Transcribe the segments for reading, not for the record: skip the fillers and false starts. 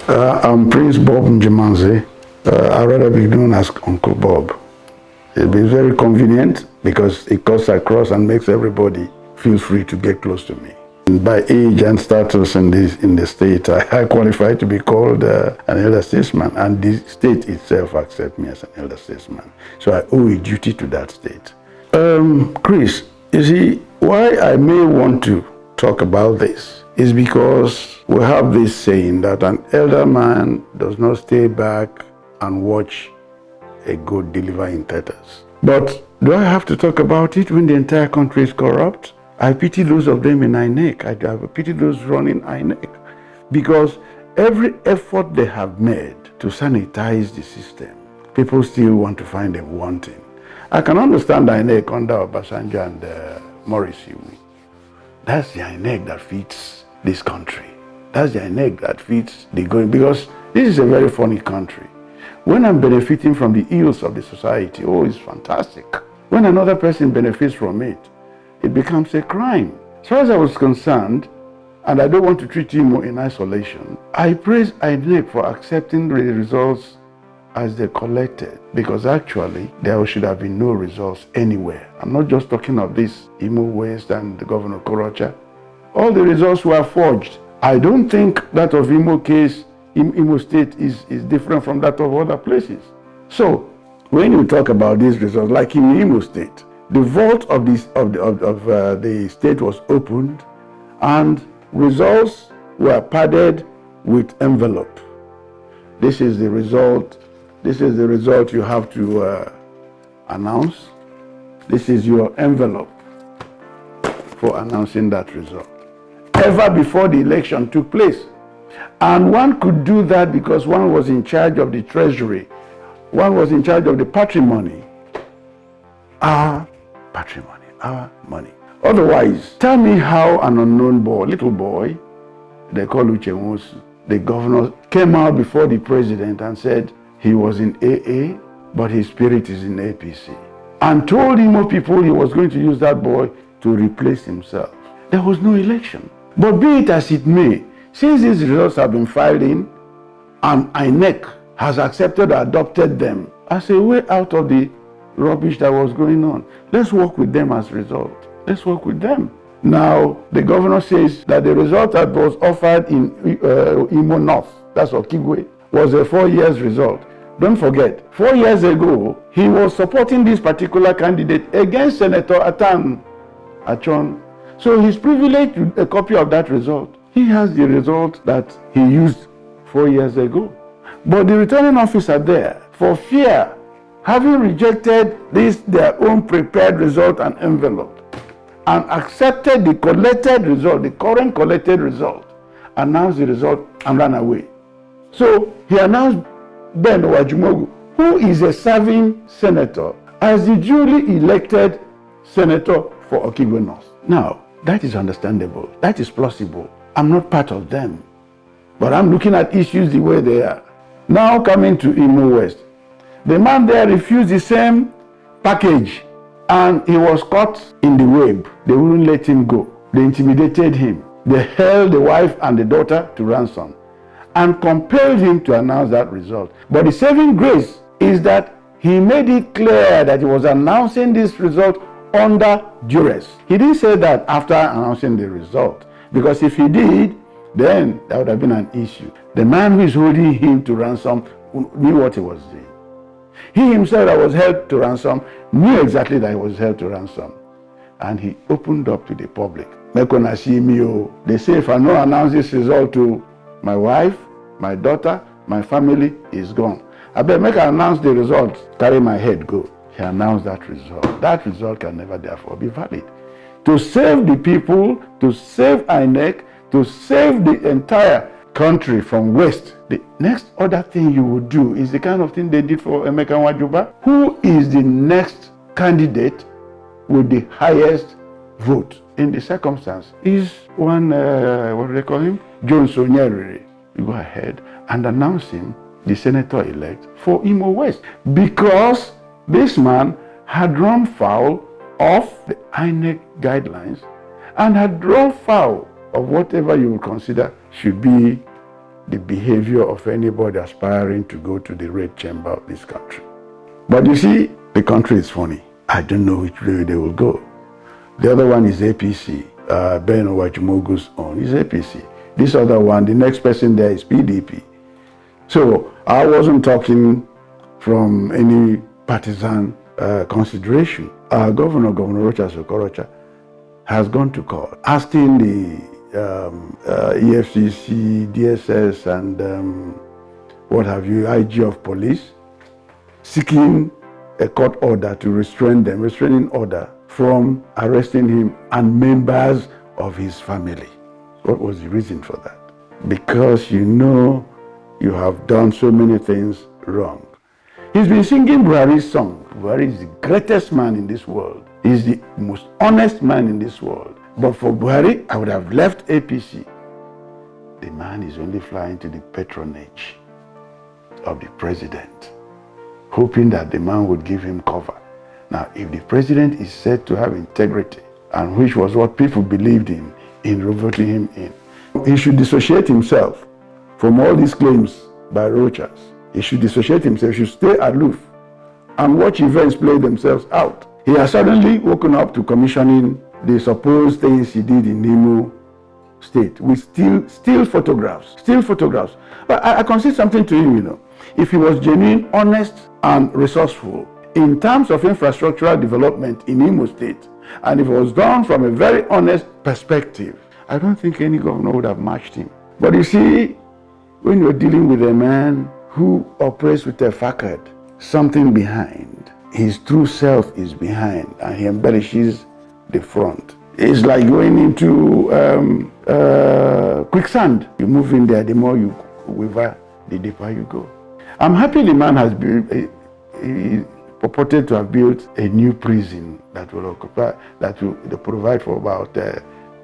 I'm Prince Bob Njemanze. I'd rather be known as Uncle Bob. It'll be very convenient because it cuts across and makes everybody feel free to get close to me. And by age and status in the state, I qualify to be called an elder statesman, and the state itself accepts me as an elder statesman. So I owe a duty to that state. Chris, you see, why I may want to talk about this is because we have this saying that an elder man does not stay back and watch a goat deliver in tatters. But do I have to talk about it when the entire country is corrupt? I pity those of them in INEC. I pity those running INEC, because every effort they have made to sanitize the system, people still want to find them wanting. I can understand INEC under Obasanjo and Morrissey. That's the INEC that feeds this country. That's the INEC that feeds the going, because this is a very funny country. When I'm benefiting from the ills of the society, oh, it's fantastic. When another person benefits from it, it becomes a crime. As far as I was concerned, and I don't want to treat Imo in isolation, I praise INEC for accepting the results as they collected, because actually there should have been no results anywhere. I'm not just talking of this Imo West and the Governor Rochas. All the results were forged. I don't think that of Imo case, Imo State is different from that of other places. So when you talk about these results, like in Imo State, the vault of the state was opened and results were padded with envelope. This is the result. This is the result you have to announce. This is your envelope for announcing that result, ever before the election took place. And one could do that because one was in charge of the treasury. One was in charge of the patrimony. Our patrimony, our money. Otherwise, tell me how an unknown boy, little boy, they call Uchemusu, the governor, came out before the president and said he was in AA, but his spirit is in APC. And told Imo people he was going to use that boy to replace himself. There was no election. But be it as it may, since these results have been filed in, and INEC has accepted or adopted them as a way out of the rubbish that was going on, let's work with them as a result. Let's work with them. Now, the governor says that the result that was offered in Imo North, that's Okigwe, was a 4 years result. Don't forget, 4 years ago, he was supporting this particular candidate against Senator Atan Achon. So he's privileged with a copy of that result. He has the result that he used 4 years ago. But the returning officer there, for fear, having rejected this, their own prepared result and envelope, and accepted the collected result, the current collected result, announced the result and ran away. So he announced Ben Wajumogu, who is a serving senator, as the duly elected senator for Okigwe North. Now, that is understandable. That is plausible. I'm not part of them, but I'm looking at issues the way they are. Now coming to Imo West, the man there refused the same package, and he was caught in the web. They wouldn't let him go. They intimidated him. They held the wife and the daughter to ransom and compelled him to announce that result. But the saving grace is that he made it clear that he was announcing this result under duress. He didn't say that after announcing the result, because if he did, then that would have been an issue. The man who is holding him to ransom knew what he was doing. He himself that was held to ransom knew exactly that he was held to ransom. And he opened up to the public. They say if I don't announce this result to my wife, my daughter, my family is gone. I better make I announce the result, carry my head, go. He announced that result. That result can never therefore be valid. To save the people, to save INEC, to save the entire country from waste, the next other thing you would do is the kind of thing they did for Emeka Nwajuba, who is the next candidate with the highest vote. In the circumstance, is one, what do they call him? John Sonyerere. You go ahead and announce him the senator-elect for Imo West, because this man had run foul of the INEC guidelines and had run foul of whatever you would consider should be the behavior of anybody aspiring to go to the red chamber of this country. But you see, the country is funny. I don't know which way they will go. The other one is APC. Ben Owajimogu's own is APC. This other one, the next person there is PDP. So I wasn't talking from any partisan consideration. Our Governor Rochas, has gone to court asking the EFCC, DSS, and what have you, IG of police, seeking a court order to restraining order from arresting him and members of his family. What was the reason for that? Because you know you have done so many things wrong. He's been singing Buhari's song. Buhari is the greatest man in this world. He's the most honest man in this world. But for Buhari, I would have left APC. The man is only flying to the patronage of the president, hoping that the man would give him cover. Now, if the president is said to have integrity, and which was what people believed in voting him in, he should dissociate himself from all these claims by Rochas. He should dissociate himself, he should stay aloof and watch events play themselves out. He has suddenly woken up to commissioning the supposed things he did in Imo State with still photographs. But I concede something to him, you know. If he was genuine, honest, and resourceful in terms of infrastructural development in Imo State, and if it was done from a very honest perspective, I don't think any governor would have matched him. But you see, when you're dealing with a man who operates with a facade, something behind, his true self is behind, and he embellishes the front. It's like going into quicksand. You move in there, the more you waver, the deeper you go. I'm happy the man has built, he purported to have built a new prison that will provide for about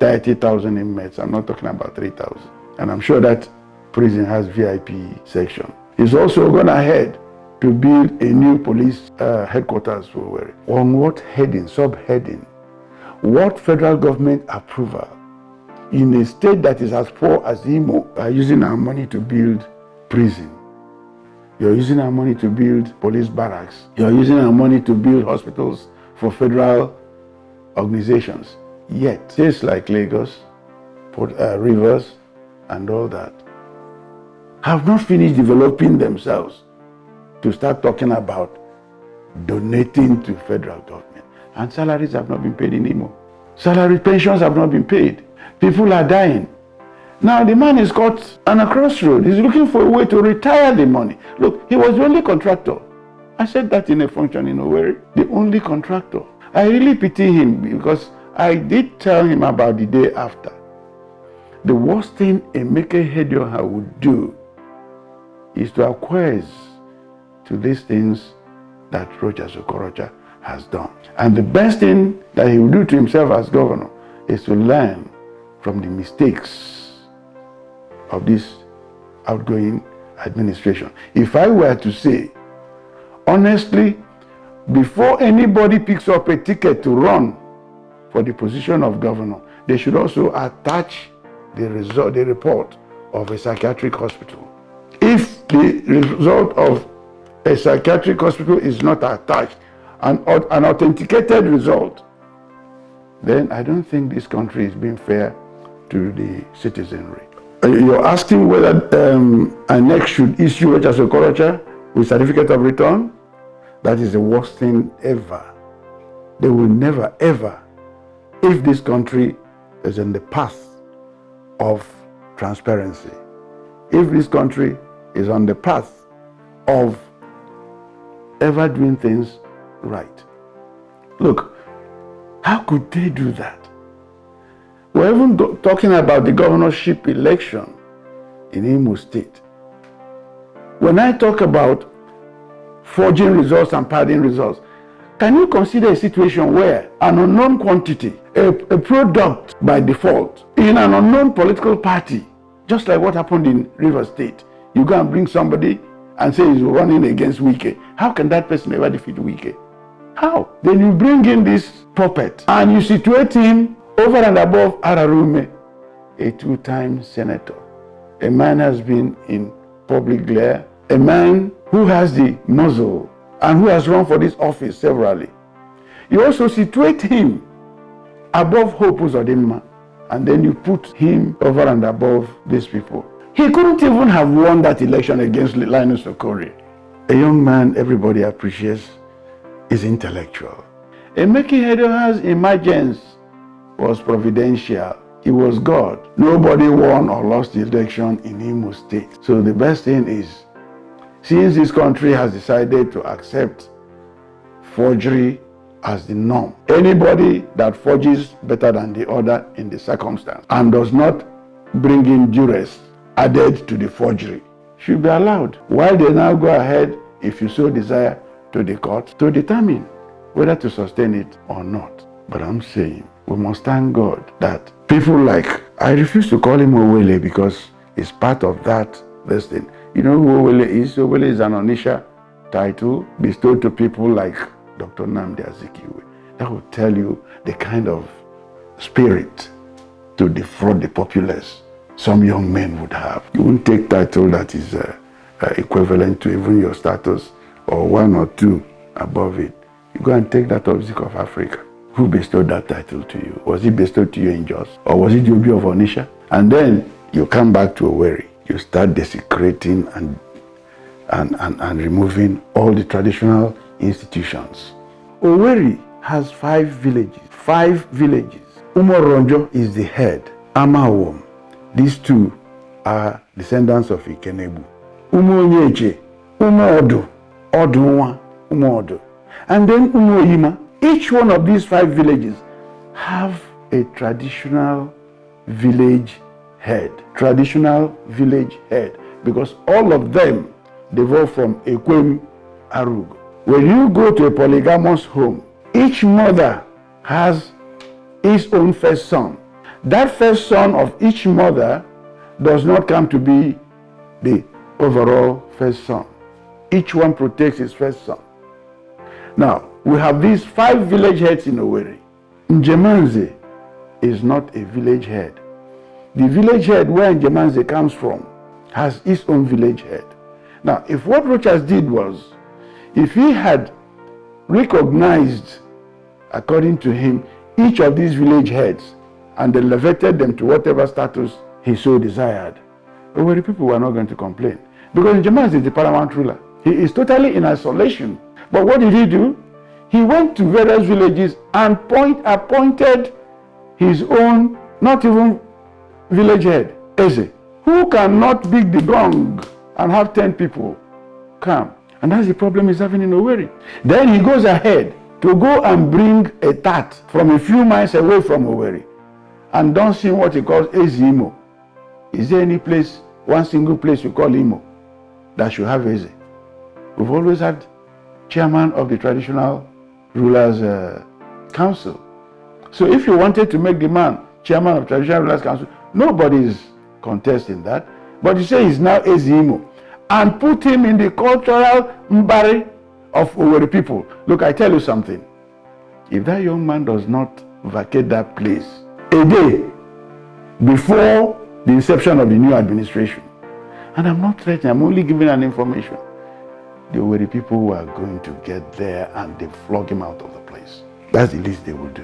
30,000 inmates. I'm not talking about 3,000. And I'm sure that prison has VIP section. He's also gone ahead to build a new police headquarters for Owerri. On what heading, subheading? What federal government approval in a state that is as poor as Imo are using our money to build prison? You're using our money to build police barracks. You're using our money to build hospitals for federal organizations. Yet, states like Lagos, Rivers, and all that have not finished developing themselves to start talking about donating to federal government. And salaries have not been paid in Imo. Salary pensions have not been paid. People are dying. Now the man is caught on a crossroad. He's looking for a way to retire the money. Look, he was the only contractor. I said that in a function in Owerri. The only contractor. I really pity him because I did tell him about the day after. The worst thing Emeka Hedioha would do is to acquiesce to these things that Rochas has done. And the best thing that he will do to himself as governor is to learn from the mistakes of this outgoing administration. If I were to say, honestly, before anybody picks up a ticket to run for the position of governor, they should also attach the report of a psychiatric hospital. If the result of a psychiatric hospital is not attached, an authenticated result, then I don't think this country is being fair to the citizenry. You're asking whether INEC should issue Rochas with certificate of return? That is the worst thing ever. They will never, ever, if this country is in the path of transparency, if this country is on the path of ever doing things right. Look, how could they do that? We're even talking about the governorship election in Imo State. When I talk about forging results and padding results, can you consider a situation where an unknown quantity, a product by default, in an unknown political party, just like what happened in Rivers State, you go and bring somebody and say he's running against Wike. How can that person ever defeat Wike? How? Then you bring in this puppet and you situate him over and above Ararume, a two-time senator, A man has been in public glare. A man who has the muzzle and who has run for this office severally. You also situate him above Hope Uzodimma, and then you put him over and above these people. He couldn't even have won that election against Linus Okorie. A young man everybody appreciates is intellectual. Emeki Edoha's emergence was providential. It was God. Nobody won or lost the election in Imo State. So the best thing is, since this country has decided to accept forgery as the norm, anybody that forges better than the other in the circumstance and does not bring in duress added to the forgery should be allowed, while they now go ahead, if you so desire, to the court to determine whether to sustain it or not. But I'm saying we must thank God that people like, I refuse to call him Owele because it's part of that thing. You know who Owele is? Owele is an Onisha title bestowed to people like Dr. Nnamdi Azikiwe. That will tell you the kind of spirit to defraud the populace some young men would have. You won't take title that is equivalent to even your status or one or two above it. You go and take that of Zik of Africa. Who bestowed that title to you? Was it bestowed to you in Jos? Or was it Jobi of Onisha? And then you come back to Owerri. You start desecrating and removing all the traditional institutions. Owerri has 5 villages. 5 villages. Umoronjo is the head. Amawom. These two are descendants of Ikenebu. Umonyeche, Umodu, Odunwa, Umodu. And then Umoyima. Each one of these 5 villages have a traditional village head. Traditional village head. Because all of them devolve from Ekwem Arug. When you go to a polygamous home, each mother has his own first son. That first son of each mother does not come to be the overall first son. Each one protects his first son. Now, we have these 5 village heads in Owerri. Njemanze is not a village head. The village head where Njemanze comes from has his own village head. Now, if what Rochas did was, if he had recognized, according to him, each of these village heads and elevated them to whatever status he so desired, Owerri people were not going to complain. Because Njemanze is the paramount ruler. He is totally in isolation. But what did he do? He went to various villages and appointed his own, not even village head, Eze, who cannot beat the gong and have 10 people come. And that's the problem he's having in Owerri. Then he goes ahead to go and bring a tat from a few miles away from Owerri and don't see what he calls Eze Imo. Is there any place, one single place you call Imo that should have Eze? We've always had chairman of the traditional rulers council. So if you wanted to make the man chairman of traditional rulers council, nobody is contesting that. But you say he's now Eze Imo and put him in the cultural mbari of Owerri people. Look, I tell you something. If that young man does not vacate that place a day before the inception of the new administration, and I'm not threatening, I'm only giving an information, the Owerri people who are going to get there and they flog him out of the place. That's the least they will do.